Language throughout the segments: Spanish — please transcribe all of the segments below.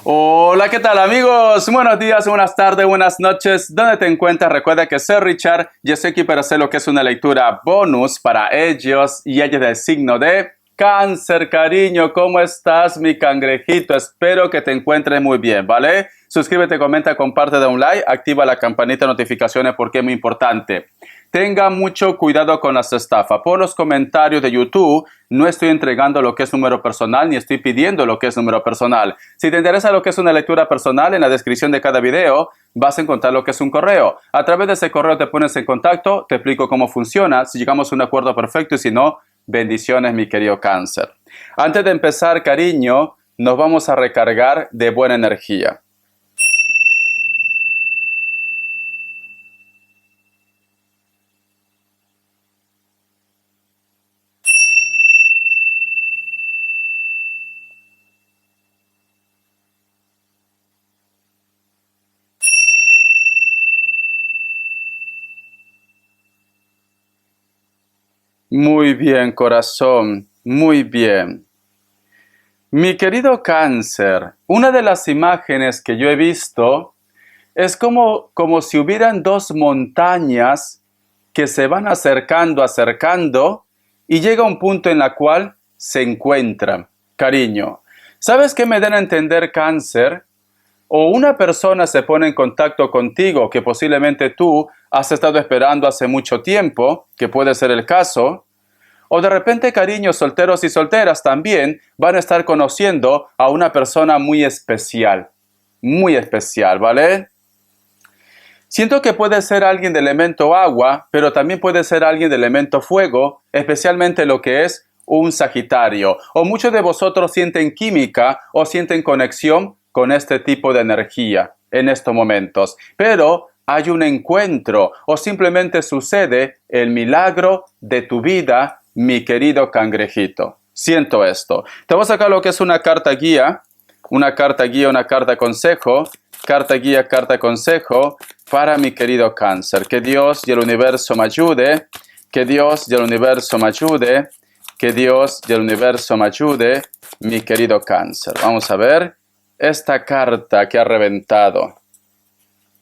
Hola, ¿qué tal amigos? Buenos días, buenas tardes, buenas noches. ¿Dónde te encuentras? Recuerda que soy Richard y estoy aquí para hacer lo que es una lectura bonus para ellos y ellas del signo de Cáncer. Cariño, ¿cómo estás, mi cangrejito? Espero que te encuentres muy bien, ¿vale? Suscríbete, comenta, comparte, da un like, activa la campanita de notificaciones porque es muy importante. Tenga mucho cuidado con las estafas. Por los comentarios de YouTube no estoy entregando lo que es número personal ni estoy pidiendo lo que es número personal. Si te interesa lo que es una lectura personal, en la descripción de cada video vas a encontrar lo que es un correo. A través de ese correo te pones en contacto, te explico cómo funciona, si llegamos a un acuerdo perfecto y si no, bendiciones, mi querido Cáncer. Antes de empezar, cariño, nos vamos a recargar de buena energía. Muy bien, corazón, muy bien. Mi querido Cáncer, una de las imágenes que yo he visto es como si hubieran dos montañas que se van acercando y llega un punto en la cual se encuentran. Cariño, ¿sabes qué me dan a entender, Cáncer? O una persona se pone en contacto contigo que posiblemente tú has estado esperando hace mucho tiempo, que puede ser el caso. O de repente, cariño, solteros y solteras también van a estar conociendo a una persona muy especial, ¿vale? Siento que puede ser alguien de elemento agua, pero también puede ser alguien de elemento fuego, especialmente lo que es un Sagitario. O muchos de vosotros sienten química o sienten conexión con este tipo de energía en estos momentos. Pero hay un encuentro o simplemente sucede el milagro de tu vida, mi querido cangrejito. Siento esto. Te voy a sacar lo que es una carta guía, una carta consejo, carta guía, carta consejo para mi querido Cáncer. Que Dios y el universo me ayude, que Dios y el universo me ayude, que Dios y el universo me ayude, mi querido Cáncer. Vamos a ver esta carta que ha reventado.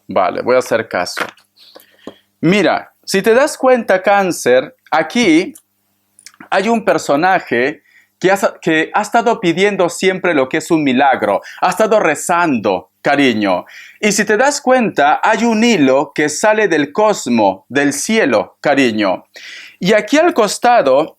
Vale, voy a hacer caso. Mira, si te das cuenta, Cáncer, aquí hay un personaje que ha estado pidiendo siempre lo que es un milagro. Ha estado rezando, cariño. Y si te das cuenta, hay un hilo que sale del cosmos, del cielo, cariño. Y aquí al costado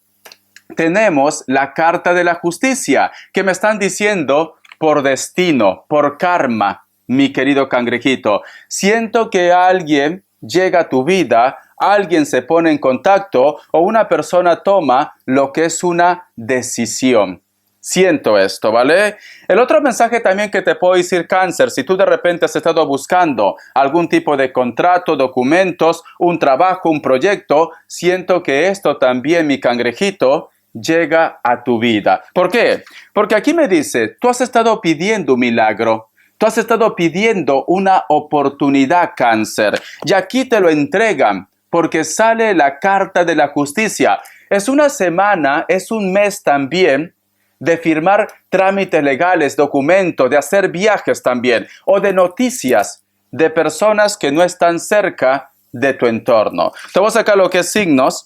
tenemos la carta de la justicia, que me están diciendo por destino, por karma, mi querido cangrejito. Siento que alguien llega a tu vida, alguien se pone en contacto o una persona toma lo que es una decisión. Siento esto, ¿vale? El otro mensaje también que te puedo decir, Cáncer, si tú de repente has estado buscando algún tipo de contrato, documentos, un trabajo, un proyecto, siento que esto también, mi cangrejito, llega a tu vida. ¿Por qué? Porque aquí me dice, tú has estado pidiendo un milagro. Tú has estado pidiendo una oportunidad, Cáncer, y aquí te lo entregan porque sale la carta de la justicia. Es una semana, es un mes también de firmar trámites legales, documentos, de hacer viajes también, o de noticias de personas que no están cerca de tu entorno. Te voy a sacar lo que es signos.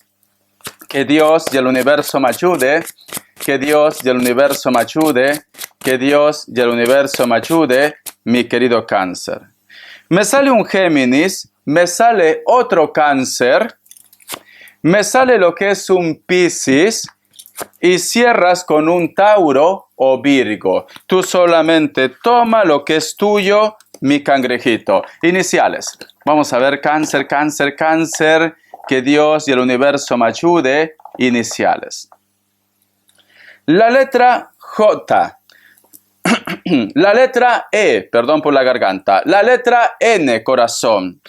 Que Dios y el universo me ayude, que Dios y el universo me ayude, que Dios y el universo me ayude, mi querido Cáncer. Me sale un Géminis, me sale otro Cáncer, me sale lo que es un Piscis y cierras con un Tauro o Virgo. Tú solamente toma lo que es tuyo, mi cangrejito. Iniciales. Vamos a ver, Cáncer, Cáncer, Cáncer. Que Dios y el universo me ayude. Iniciales. La letra J. La letra E, perdón por la garganta. La letra N, corazón.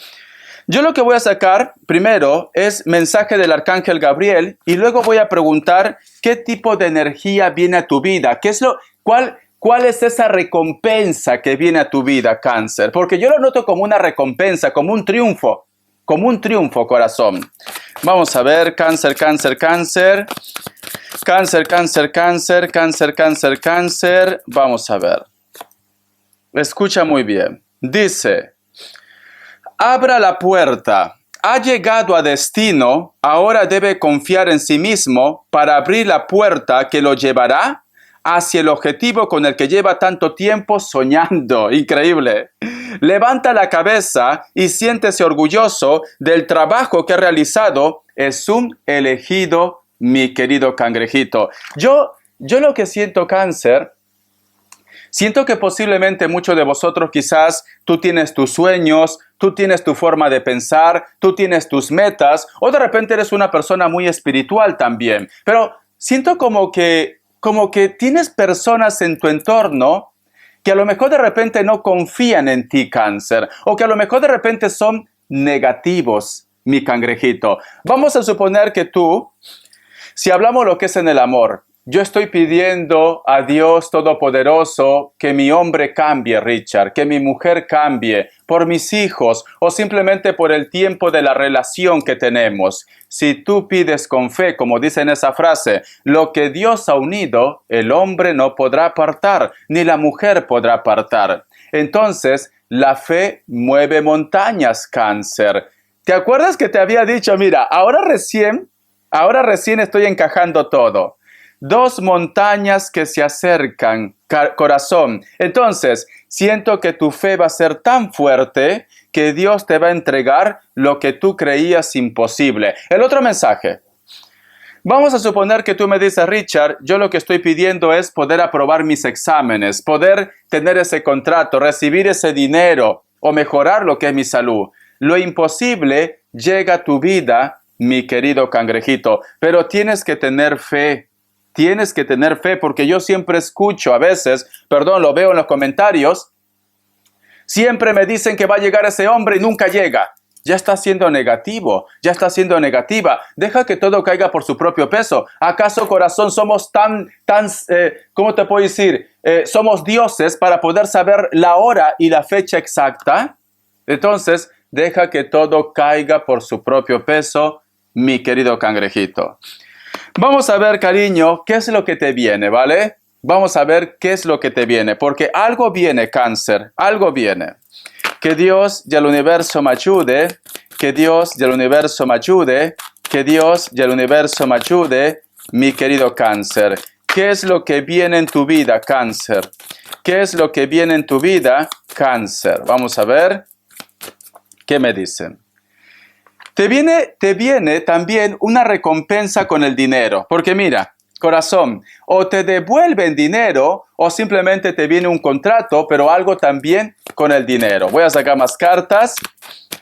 Yo lo que voy a sacar primero es mensaje del Arcángel Gabriel y luego voy a preguntar qué tipo de energía viene a tu vida. ¿Cuál es esa recompensa que viene a tu vida, Cáncer? Porque yo lo noto como una recompensa, como un triunfo. Como un triunfo, corazón. Vamos a ver, Cáncer, Cáncer, Cáncer. Cáncer, Cáncer, Cáncer, Cáncer, Cáncer, Cáncer. Vamos a ver. Escucha muy bien. Dice, abra la puerta. Ha llegado a destino, ahora debe confiar en sí mismo para abrir la puerta que lo llevará hacia el objetivo con el que lleva tanto tiempo soñando. Increíble. Levanta la cabeza y siéntese orgulloso del trabajo que ha realizado. Es un elegido, mi querido cangrejito. Yo lo que siento, Cáncer, siento que posiblemente muchos de vosotros quizás tú tienes tus sueños, tú tienes tu forma de pensar, tú tienes tus metas, o de repente eres una persona muy espiritual también. Pero siento como que tienes personas en tu entorno que a lo mejor de repente no confían en ti, Cáncer, o que a lo mejor de repente son negativos, mi cangrejito. Vamos a suponer que tú, si hablamos lo que es en el amor, yo estoy pidiendo a Dios Todopoderoso que mi hombre cambie, Richard, que mi mujer cambie, por mis hijos o simplemente por el tiempo de la relación que tenemos. Si tú pides con fe, como dice en esa frase, lo que Dios ha unido, el hombre no podrá apartar, ni la mujer podrá apartar. Entonces, la fe mueve montañas, Cáncer. ¿Te acuerdas que te había dicho, mira, ahora recién estoy encajando todo? Dos montañas que se acercan, corazón. Entonces, siento que tu fe va a ser tan fuerte que Dios te va a entregar lo que tú creías imposible. El otro mensaje. Vamos a suponer que tú me dices, Richard, yo lo que estoy pidiendo es poder aprobar mis exámenes, poder tener ese contrato, recibir ese dinero o mejorar lo que es mi salud. Lo imposible llega a tu vida, mi querido cangrejito, pero tienes que tener fe. Tienes que tener fe, porque yo siempre escucho a veces, lo veo en los comentarios, siempre me dicen que va a llegar ese hombre y nunca llega. Ya está siendo negativo, ya está siendo negativa. Deja que todo caiga por su propio peso. ¿Acaso, corazón, somos ¿cómo te puedo decir? Somos dioses para poder saber la hora y la fecha exacta. Entonces, deja que todo caiga por su propio peso, mi querido cangrejito. Vamos a ver, cariño, qué es lo que te viene, ¿vale? Vamos a ver qué es lo que te viene, porque algo viene, Cáncer, algo viene. Que Dios y el universo me ayude, que Dios y el universo me ayude, que Dios y el universo me ayude, mi querido Cáncer. ¿Qué es lo que viene en tu vida, Cáncer? ¿Qué es lo que viene en tu vida, Cáncer? Vamos a ver qué me dicen. Te viene también una recompensa con el dinero, porque mira, corazón, o te devuelven dinero o simplemente te viene un contrato, pero algo también con el dinero. Voy a sacar más cartas.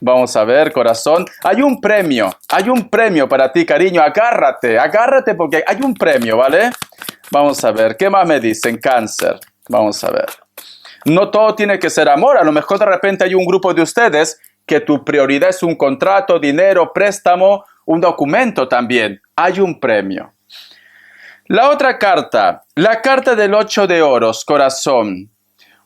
Vamos a ver, corazón. Hay un premio para ti, cariño. Agárrate porque hay un premio, ¿vale? Vamos a ver, ¿qué más me dicen, Cáncer? Vamos a ver. No todo tiene que ser amor. A lo mejor de repente hay un grupo de ustedes que tu prioridad es un contrato, dinero, préstamo, un documento también. Hay un premio. La otra carta, la carta del 8 de oros, corazón.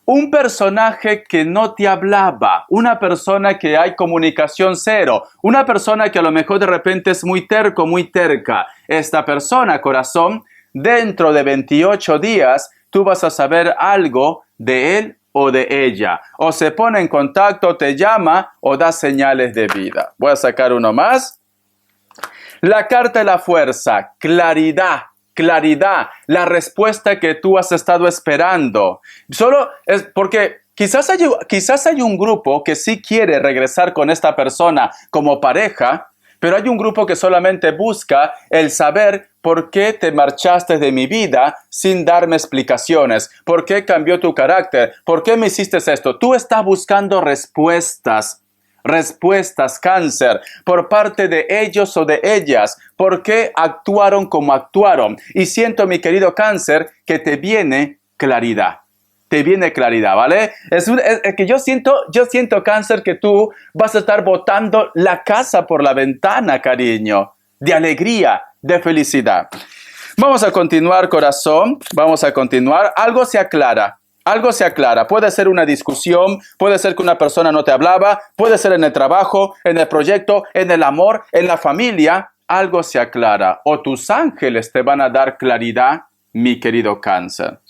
Un personaje que no te hablaba, una persona que hay comunicación cero, una persona que a lo mejor de repente es muy terco, muy terca. Esta persona, corazón, dentro de 28 días, tú vas a saber algo de él o de ella, o se pone en contacto, te llama o da señales de vida. Voy a sacar uno más. La carta de la fuerza, claridad, la respuesta que tú has estado esperando. Solo es porque quizás hay un grupo que sí quiere regresar con esta persona como pareja, pero hay un grupo que solamente busca el saber por qué te marchaste de mi vida sin darme explicaciones, por qué cambió tu carácter, por qué me hiciste esto. Tú estás buscando respuestas, Cáncer, por parte de ellos o de ellas, por qué actuaron como actuaron. Y siento, mi querido Cáncer, que te viene claridad. Te viene claridad, ¿vale? Es que yo siento, Cáncer, que tú vas a estar botando la casa por la ventana, cariño, de alegría, de felicidad. Vamos a continuar, corazón, vamos a continuar. Algo se aclara. Puede ser una discusión, puede ser que una persona no te hablaba, puede ser en el trabajo, en el proyecto, en el amor, en la familia. Algo se aclara o tus ángeles te van a dar claridad, mi querido Cáncer.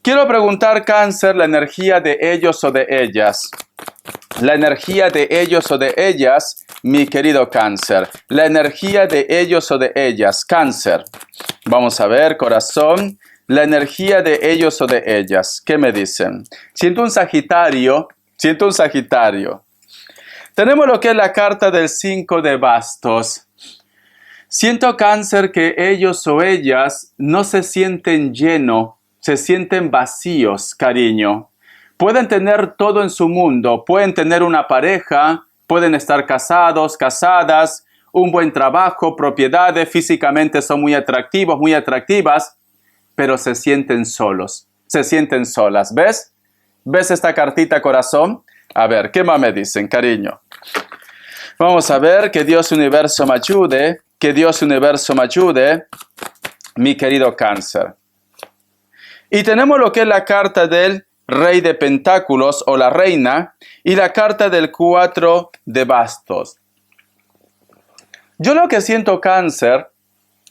Quiero preguntar, Cáncer, la energía de ellos o de ellas. La energía de ellos o de ellas, mi querido Cáncer. La energía de ellos o de ellas, Cáncer. Vamos a ver, corazón. La energía de ellos o de ellas. ¿Qué me dicen? Siento un Sagitario. Siento un Sagitario. Tenemos lo que es la carta del 5 de bastos. Siento, Cáncer, que ellos o ellas no se sienten llenos. Se sienten vacíos, cariño. Pueden tener todo en su mundo. Pueden tener una pareja, pueden estar casados, casadas, un buen trabajo, propiedades, físicamente son muy atractivos, muy atractivas, pero se sienten solos, se sienten solas. ¿Ves? ¿Ves esta cartita, corazón? A ver, ¿qué más me dicen, cariño? Vamos a ver, que Dios Universo me ayude, que Dios Universo me ayude, mi querido Cáncer. Y tenemos lo que es la carta del Rey de Pentáculos o la Reina y la carta del 4 de bastos. Yo lo que siento, Cáncer,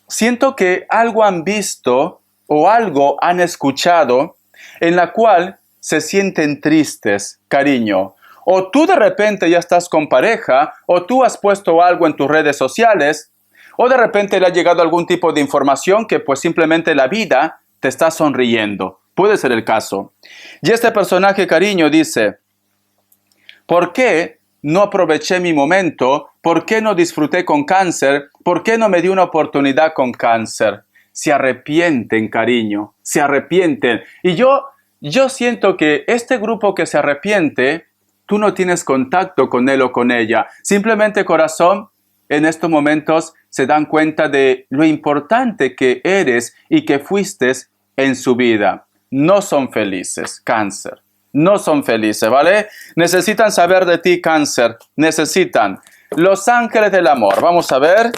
siento que algo han visto o algo han escuchado en la cual se sienten tristes, cariño. O tú de repente ya estás con pareja, o tú has puesto algo en tus redes sociales, o de repente le ha llegado algún tipo de información que pues simplemente la vida te está sonriendo. Puede ser el caso. Y este personaje, cariño, dice, ¿por qué no aproveché mi momento? ¿Por qué no disfruté con Cáncer? ¿Por qué no me di una oportunidad con Cáncer? Se arrepienten, cariño, se arrepienten. Y yo siento que este grupo que se arrepiente, tú no tienes contacto con él o con ella. Simplemente, corazón, en estos momentos se dan cuenta de lo importante que eres y que fuiste en su vida. No son felices, Cáncer. No son felices, ¿vale? Necesitan saber de ti, Cáncer. Necesitan. Los ángeles del amor. Vamos a ver.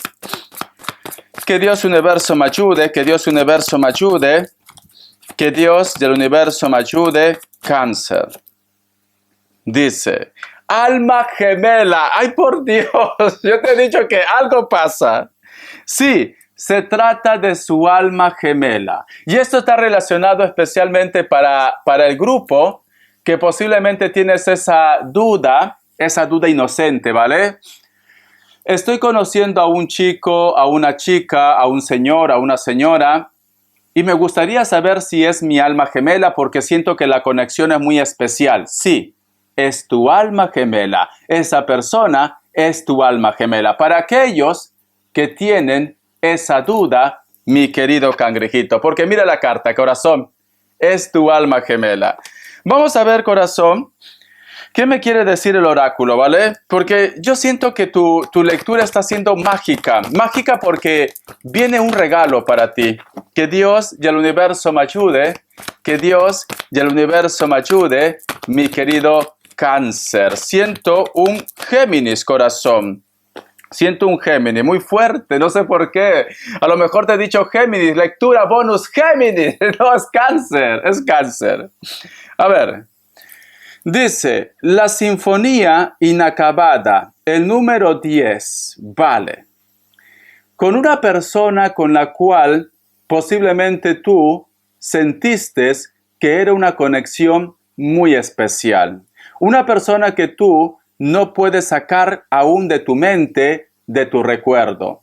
Que Dios Universo me ayude. Que Dios Universo me ayude. Que Dios del Universo me ayude. Cáncer. Dice, alma gemela. ¡Ay, por Dios! Yo te he dicho que algo pasa. Sí. Se trata de su alma gemela. Y esto está relacionado especialmente para el grupo que posiblemente tienes esa duda inocente, ¿vale? Estoy conociendo a un chico, a una chica, a un señor, a una señora, y me gustaría saber si es mi alma gemela porque siento que la conexión es muy especial. Sí, es tu alma gemela. Esa persona es tu alma gemela. Para aquellos que tienen esa duda, mi querido cangrejito, porque mira la carta, corazón, es tu alma gemela. Vamos a ver, corazón, ¿qué me quiere decir el oráculo, vale? Porque yo siento que tu lectura está siendo mágica, mágica porque viene un regalo para ti. Que Dios y el universo me ayude, que Dios y el universo me ayude, mi querido Cáncer. Siento un Géminis, corazón. Siento un Géminis muy fuerte, no sé por qué. A lo mejor te he dicho Géminis, lectura bonus Géminis. No, es Cáncer, es Cáncer. A ver, dice, la sinfonía inacabada, el número 10, vale. Con una persona con la cual posiblemente tú sentiste que era una conexión muy especial. Una persona que tú no puedes sacar aún de tu mente, de tu recuerdo.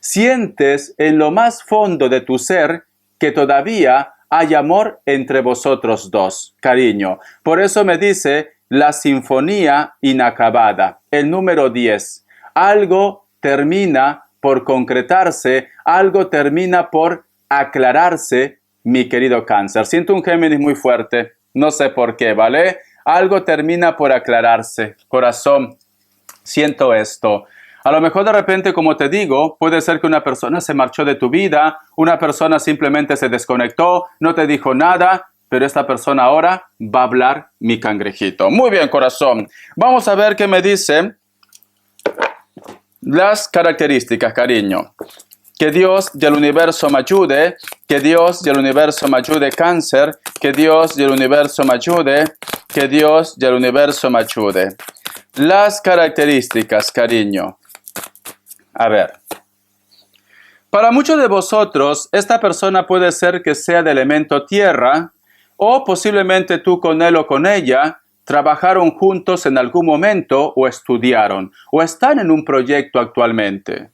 Sientes en lo más fondo de tu ser que todavía hay amor entre vosotros dos, cariño. Por eso me dice la sinfonía inacabada, el número 10. Algo termina por concretarse, algo termina por aclararse, mi querido Cáncer. Siento un Géminis muy fuerte, no sé por qué, ¿vale? Algo termina por aclararse. Corazón, siento esto. A lo mejor de repente, como te digo, puede ser que una persona se marchó de tu vida, una persona simplemente se desconectó, no te dijo nada, pero esta persona ahora va a hablar, mi cangrejito. Muy bien, corazón. Vamos a ver qué me dicen las características, cariño. Que Dios y el universo me ayude, que Dios y el universo me ayude, Cáncer, que Dios y el universo me ayude, que Dios y el universo me ayude. Las características, cariño. A ver. Para muchos de vosotros, esta persona puede ser que sea de elemento tierra, o posiblemente tú con él o con ella trabajaron juntos en algún momento o estudiaron o están en un proyecto actualmente.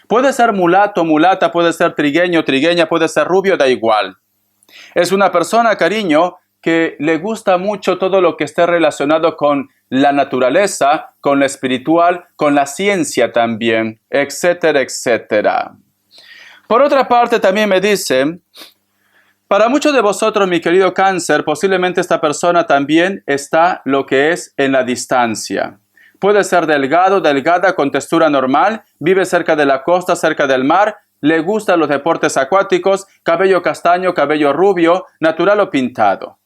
Puede ser mulato, mulata, puede ser trigueño, trigueña, puede ser rubio, da igual. Es una persona, cariño, que le gusta mucho todo lo que esté relacionado con la naturaleza, con lo espiritual, con la ciencia también, etcétera, etcétera. Por otra parte, también me dice, para muchos de vosotros, mi querido Cáncer, posiblemente esta persona también está lo que es en la distancia. Puede ser delgado, delgada, con textura normal, vive cerca de la costa, cerca del mar, le gustan los deportes acuáticos, cabello castaño, cabello rubio, natural o pintado.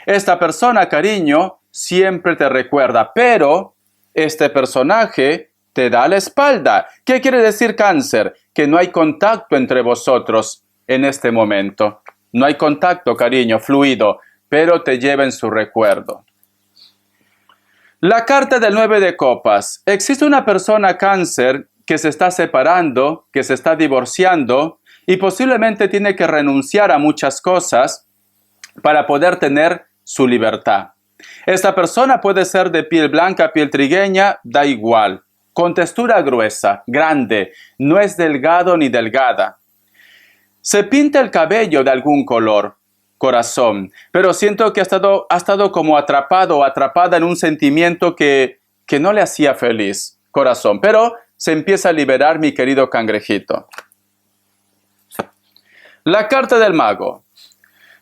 Esta persona, cariño, siempre te recuerda, pero este personaje te da la espalda. ¿Qué quiere decir, Cáncer? Que no hay contacto entre vosotros en este momento. No hay contacto, cariño, fluido, pero te lleva en su recuerdo. La carta del 9 de copas. Existe una persona, Cáncer, que se está separando, que se está divorciando y posiblemente tiene que renunciar a muchas cosas para poder tener su libertad. Esta persona puede ser de piel blanca, piel trigueña, da igual, con textura gruesa, grande, no es delgado ni delgada. Se pinta el cabello de algún color, corazón, pero siento que ha estado como atrapado o atrapada en un sentimiento que no le hacía feliz, corazón, pero se empieza a liberar, mi querido cangrejito. La carta del mago.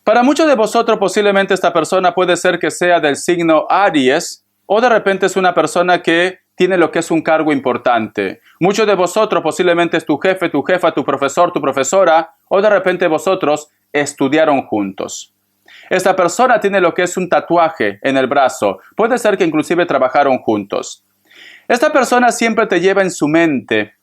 Para muchos de vosotros posiblemente esta persona puede ser que sea del signo Aries o de repente es una persona que tiene lo que es un cargo importante. Muchos de vosotros posiblemente es tu jefe, tu jefa, tu profesor, tu profesora o de repente vosotros estudiaron juntos. Esta persona tiene lo que es un tatuaje en el brazo. Puede ser que inclusive trabajaron juntos. Esta persona siempre te lleva en su mente,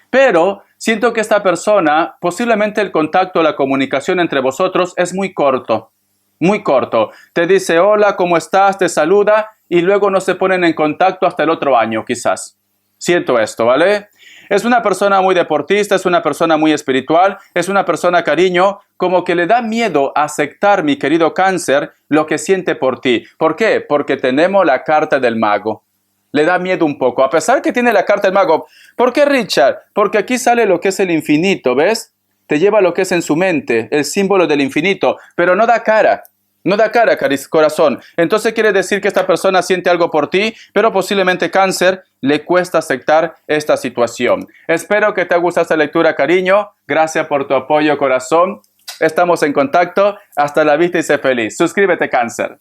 pero siento que esta persona, posiblemente el contacto, la comunicación entre vosotros es muy corto, muy corto. Te dice hola, ¿cómo estás? Te saluda y luego no se ponen en contacto hasta el otro año quizás. Siento esto, ¿vale? Es una persona muy deportista, es una persona muy espiritual, es una persona, cariño, como que le da miedo aceptar, mi querido Cáncer, lo que siente por ti. ¿Por qué? Porque tenemos la carta del mago. Le da miedo un poco, a pesar que tiene la carta del mago. ¿Por qué, Richard? Porque aquí sale lo que es el infinito, ¿ves? Te lleva lo que es en su mente, el símbolo del infinito, pero no da cara. No da cara, corazón. Entonces quiere decir que esta persona siente algo por ti, pero posiblemente, Cáncer, le cuesta aceptar esta situación. Espero que te haya gustado esta lectura, cariño. Gracias por tu apoyo, corazón. Estamos en contacto. Hasta la vista y sé feliz. Suscríbete, Cáncer.